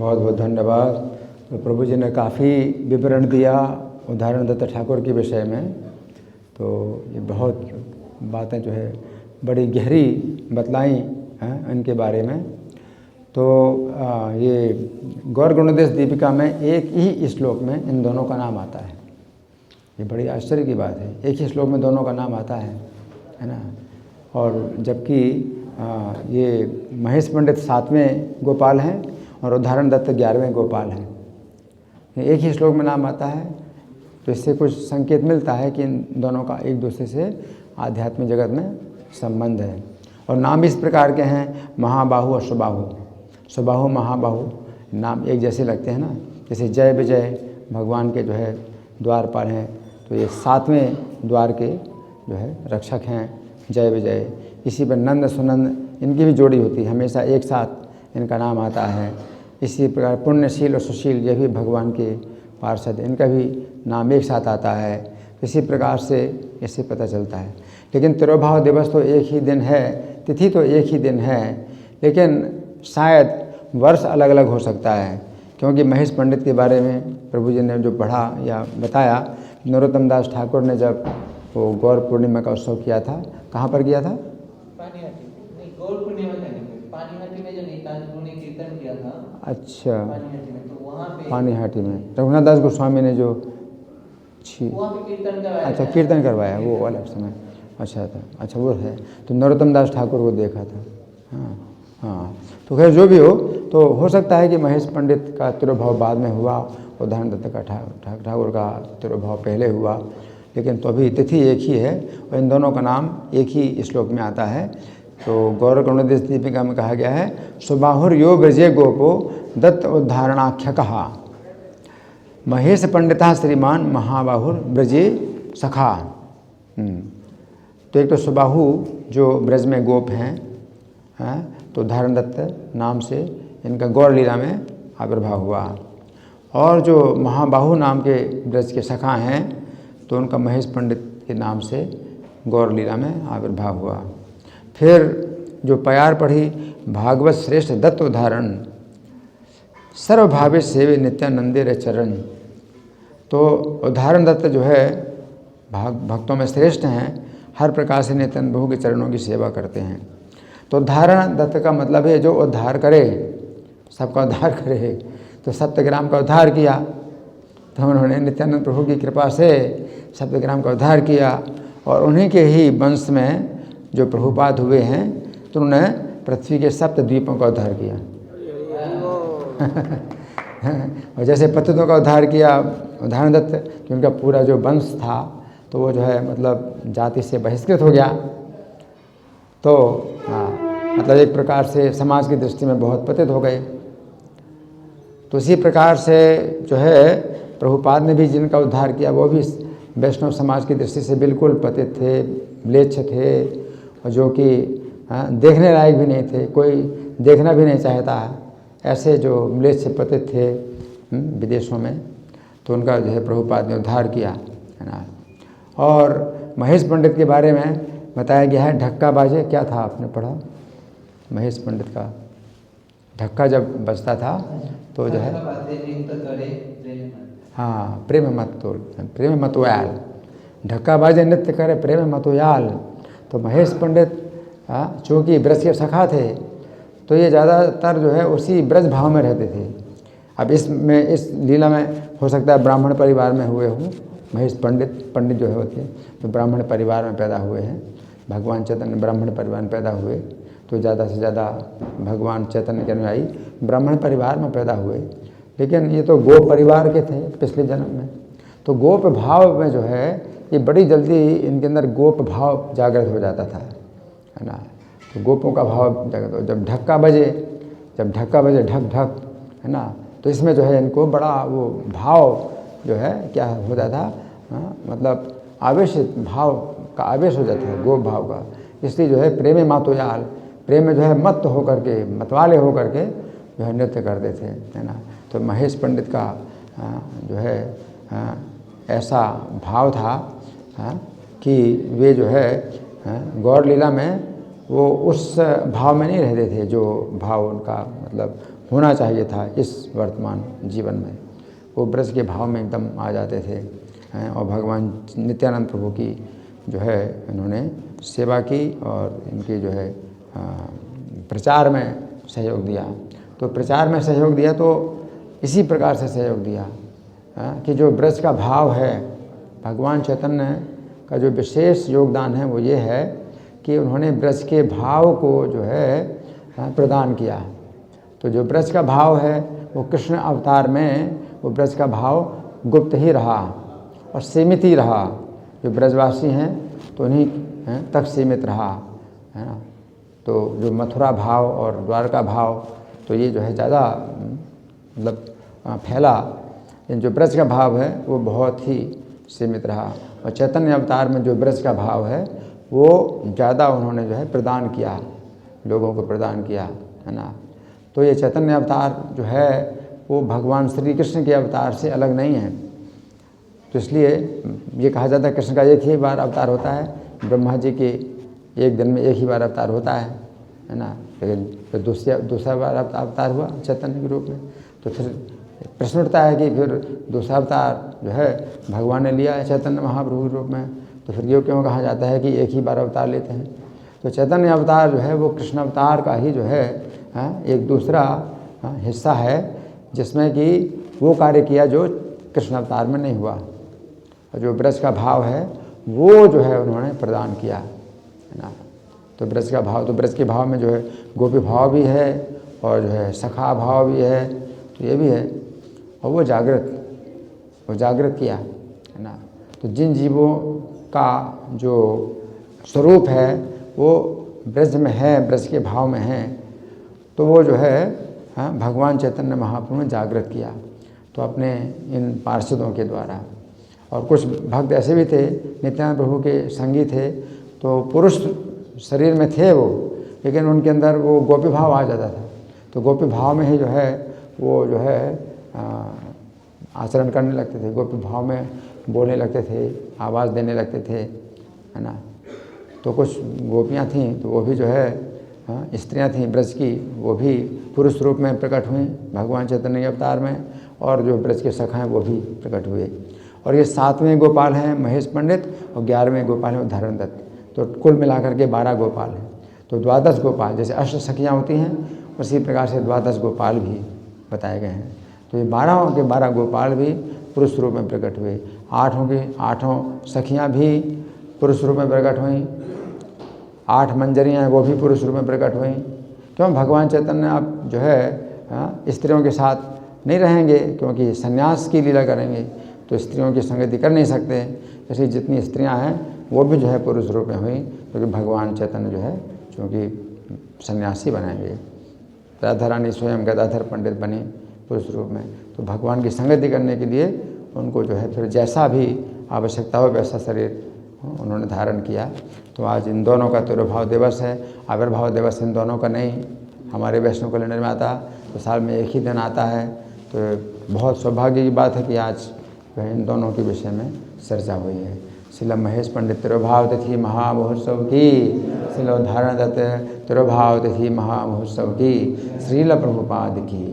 बहुत बहुत धन्यवाद। तो प्रभु जी ने काफ़ी विवरण दिया उदाहरण दत्त ठाकुर के विषय में। तो ये बहुत बातें जो है बड़ी गहरी बतलाई हैं इनके बारे में। तो ये गौर गुणोदय दीपिका में एक ही श्लोक में इन दोनों का नाम आता है। ये बड़ी आश्चर्य की बात है, एक ही श्लोक में दोनों का नाम आता है ना। और जबकि ये महेश पंडित 7वें गोपाल हैं और उदाहरण दत्त 11वें गोपाल हैं। एक ही श्लोक में नाम आता है, तो इससे कुछ संकेत मिलता है कि इन दोनों का एक दूसरे से आध्यात्मिक जगत में संबंध है। और नाम इस प्रकार के हैं, महाबाहु और सुबाहु। सुबाहु महाबाहु नाम एक जैसे लगते हैं ना। जैसे जय विजय भगवान के जो है द्वारपाल हैं, तो ये 7वें द्वार के जो है रक्षक हैं जय विजय। इसी पर नंद सुनंद इनकी भी जोड़ी होती है, हमेशा एक साथ इनका नाम आता है। इसी प्रकार पुण्यशील और सुशील ये भी भगवान के पार्षद, इनका भी नाम एक साथ आता है। इसी प्रकार से इससे पता चलता है। लेकिन तिरुभाव दिवस तो एक ही दिन है, तिथि तो एक ही दिन है, लेकिन शायद वर्ष अलग अलग हो सकता है। क्योंकि महेश पंडित के बारे में प्रभु जी ने जो पढ़ा या बताया, नरोत्तम दास ठाकुर ने जब वो गौर पूर्णिमा का उत्सव किया था, कहाँ पर किया था? पानीहाटी नहीं, गौर पूर्णिमा पानीहाटी में जो नीतांज गुरु ने कीर्तन किया था। अच्छा, पानीहाटी में, तो वहाँ पे पानीहाटी में रघुनाथ दास गोस्वामी ने जो वहाँ पे कीर्तन करवाया। अच्छा, कीर्तन करवाया वो अलग समय। अच्छा था, अच्छा वो है। तो नरोत्तम दास ठाकुर को देखा था। हाँ, तो खैर जो भी हो, तो हो सकता है कि महेश पंडित का तिरुभाव बाद में हुआ, उदाहरण दत्त का ठाकुर का तिरुभाव पहले हुआ, लेकिन तो अभी तिथि एक ही है और इन दोनों का नाम एक ही श्लोक में आता है। तो गौर गुणोदय दीपिका में कहा गया है, सुबाहुर यो ब्रजे गोपो दत्त उद्धारणाख्य कहा, महेश पंडिता श्रीमान महाबाहुर ब्रजे सखा। तो एक तो सुबाहु जो ब्रज में गोप हैं, तो उदाहरण दत्त नाम से इनका गौर लीला में आविर्भाव हुआ। और जो महाबाहु नाम के ब्रज के सखा हैं, तो उनका महेश पंडित के नाम से गौर लीला में आविर्भाव हुआ। फिर जो प्यार पढ़ी, भागवत श्रेष्ठ दत्त उदाहरण सर्वभावे सेवे नित्यानंदे रे चरण। तो उदाहरण दत्त जो है भक्तों में श्रेष्ठ हैं, हर प्रकार से नित्यानंद प्रभु के चरणों की सेवा करते हैं। तो उदाहरण दत्त का मतलब है जो उद्धार करे, सबका उद्धार करे। तो सत्यग्राम का उद्धार किया, तो उन्होंने नित्यानंद प्रभु की कृपा से सत्यग्राम का उद्धार किया। और उन्हीं के ही वंश में जो प्रभुपाद हुए हैं, तो उन्होंने पृथ्वी के 7 द्वीपों का उद्धार किया। और जैसे पतितों का उद्धार किया उदाहरण दत्त, कि उनका पूरा जो वंश था तो वो जो है मतलब जाति से बहिष्कृत हो गया। तो मतलब एक प्रकार से समाज की दृष्टि में बहुत पतित हो गए। तो इसी प्रकार से जो है प्रभुपाद ने भी जिनका उद्धार किया, वो भी वैष्णव समाज की दृष्टि से बिल्कुल पतित थे, म्लेच्छ थे, और जो कि देखने लायक भी नहीं थे, कोई देखना भी नहीं चाहता। ऐसे जो म्लेच्छ पतित थे विदेशों में, तो उनका जो है प्रभुपाद ने उद्धार किया, है ना। और महेश पंडित के बारे में बताया गया है, ढक्का बाजे, क्या था आपने पढ़ा? महेश पंडित का ढक्का जब बजता था तो जो है हाँ, प्रेम मत तोल, प्रेम मतोयाल, ढक्का बाजे नृत्य करे प्रेम मतोयाल। तो महेश पंडित चूँकि ब्रज के सखा थे, तो ये ज़्यादातर जो है उसी ब्रज भाव में रहते थे। अब इसमें इस लीला में हो सकता है ब्राह्मण परिवार में हुए हों महेश पंडित जो है होते, तो ब्राह्मण परिवार में पैदा हुए हैं। भगवान चैतन्य ब्राह्मण परिवार में पैदा हुए, तो ज़्यादा से ज़्यादा भगवान चैतन्य के अनुयायी ब्राह्मण परिवार में पैदा हुए। लेकिन ये तो गोप परिवार के थे पिछले जन्म में। तो गोप भाव में जो है ये बड़ी जल्दी इनके अंदर गोप भाव जागृत हो जाता था, है ना। तो गोपों का भाव जागृत हो, जब ढक्का बजे ढक ढक, है ना, तो इसमें जो है इनको बड़ा वो भाव जो है क्या होता था, मतलब आवेशित भाव का आवेश हो जाता है गोप भाव का। इसलिए जो है प्रेमे मातोयाल, प्रेम में जो है मत होकर के, मतवाले होकर के जो है नृत्य करते थे, है ना। तो महेश पंडित का जो है ऐसा भाव था कि वे जो है गौर लीला में वो उस भाव में नहीं रहते थे जो भाव उनका मतलब होना चाहिए था इस वर्तमान जीवन में। वो ब्रज के भाव में एकदम आ जाते थे और भगवान नित्यानंद प्रभु की जो है इन्होंने सेवा की और इनकी जो है प्रचार में सहयोग दिया। तो प्रचार में सहयोग दिया तो इसी प्रकार से सहयोग दिया कि जो ब्रज का भाव है, भगवान चैतन्य का जो विशेष योगदान है वो ये है कि उन्होंने ब्रज के भाव को जो है प्रदान किया। तो जो ब्रज का भाव है वो कृष्ण अवतार में वो ब्रज का भाव गुप्त ही रहा और सीमित ही रहा। जो ब्रजवासी हैं तो उन्हीं तक सीमित रहा, है ना। तो जो मथुरा भाव और द्वारका भाव तो ये जो है ज़्यादा मतलब फैला, लेकिन जो ब्रज का भाव है वो बहुत ही सीमित रहा। और चैतन्य अवतार में जो ब्रज का भाव है वो ज़्यादा उन्होंने जो है प्रदान किया, लोगों को प्रदान किया, है ना। तो ये चैतन्य अवतार जो है वो भगवान श्री कृष्ण के अवतार से अलग नहीं है। तो इसलिए ये कहा जाता है कृष्ण का एक ही बार अवतार होता है, ब्रह्मा जी के एक दिन में एक ही बार अवतार होता है ना। लेकिन फिर दूसरा बार अवतार हुआ चैतन्य के रूप में। तो फिर प्रश्न उठता है कि फिर दूसरा अवतार जो है भगवान ने लिया है चैतन्य महाप्रभु के रूप में, तो फिर ये क्यों कहा जाता है कि एक ही बार अवतार लेते हैं। तो चैतन्य अवतार जो है वो कृष्ण अवतार का ही जो है एक दूसरा हिस्सा है, जिसमें कि वो कार्य किया जो कृष्ण अवतार में नहीं हुआ। और जो ब्रज का भाव है वो जो है उन्होंने प्रदान किया, है ना। तो ब्रज का भाव, तो ब्रज के भाव में जो है गोपी भाव भी है और जो है सखा भाव भी है, तो ये भी है। और वो जागृत किया, है ना। तो जिन जीवों का जो स्वरूप है वो ब्रज में है, ब्रज के भाव में है, तो वो जो है भगवान चैतन्य महाप्रभु ने जागृत किया। तो अपने इन पार्षदों के द्वारा। और कुछ भक्त ऐसे भी थे, नित्यानंद प्रभु के संगी थे, तो पुरुष शरीर में थे वो, लेकिन उनके अंदर वो गोपी भाव आ जाता था। तो गोपी भाव में ही जो है वो जो है आचरण करने लगते थे, गोपी भाव में बोलने लगते थे, आवाज़ देने लगते थे, है ना। तो कुछ गोपियाँ थीं तो वो भी जो है स्त्रियाँ थीं ब्रज की, वो भी पुरुष रूप में प्रकट हुई भगवान चैतन्य के अवतार में, और जो ब्रज के सखा हैं वो भी प्रकट हुए। और ये 7वें गोपाल हैं महेश पंडित और 11वें गोपाल हैं धर्म दत्त। तो कुल मिलाकर के 12 गोपाल हैं। तो 12 गोपाल, जैसे अष्ट सखियाँ होती हैं उसी प्रकार से 12 गोपाल भी बताए गए हैं। तो ये 12 के 12 गोपाल भी पुरुष रूप में प्रकट हुए। 8 की 8 सखियाँ भी पुरुष रूप में प्रकट हुई। 8 मंजरियाँ हैं वो भी पुरुष रूप में प्रकट हुई। क्यों? भगवान चैतन्य अब जो है स्त्रियों के साथ नहीं रहेंगे, क्योंकि सन्यास की लीला करेंगे, तो स्त्रियों की संगति कर नहीं सकते। इसलिए जितनी स्त्रियां हैं वो भी जो है पुरुष रूप में हुई, क्योंकि भगवान चैतन्य जो है चूँकि सन्यासी बनाएंगे। राधा रानी स्वयं गदाधर पंडित बनी पुरुष रूप में। तो भगवान की संगति करने के लिए उनको जो है फिर जैसा भी आवश्यकता हो वैसा शरीर उन्होंने धारण किया। तो आज इन दोनों का तिरुभाव दिवस है। आविर्भाव दिवस इन दोनों का नहीं, हमारे वैष्णव कैलेंडर में आता तो साल में एक ही दिन आता है। तो बहुत सौभाग्य की बात है कि आज इन दोनों के विषय में चर्चा हुई है। श्रील महेश पंडित तिरुभाव तिथि महामहोत्सव की, श्रील उद्धारण दत्त तिरुभाव तिथि महामहोत्सव की, श्रील प्रभुपाद की।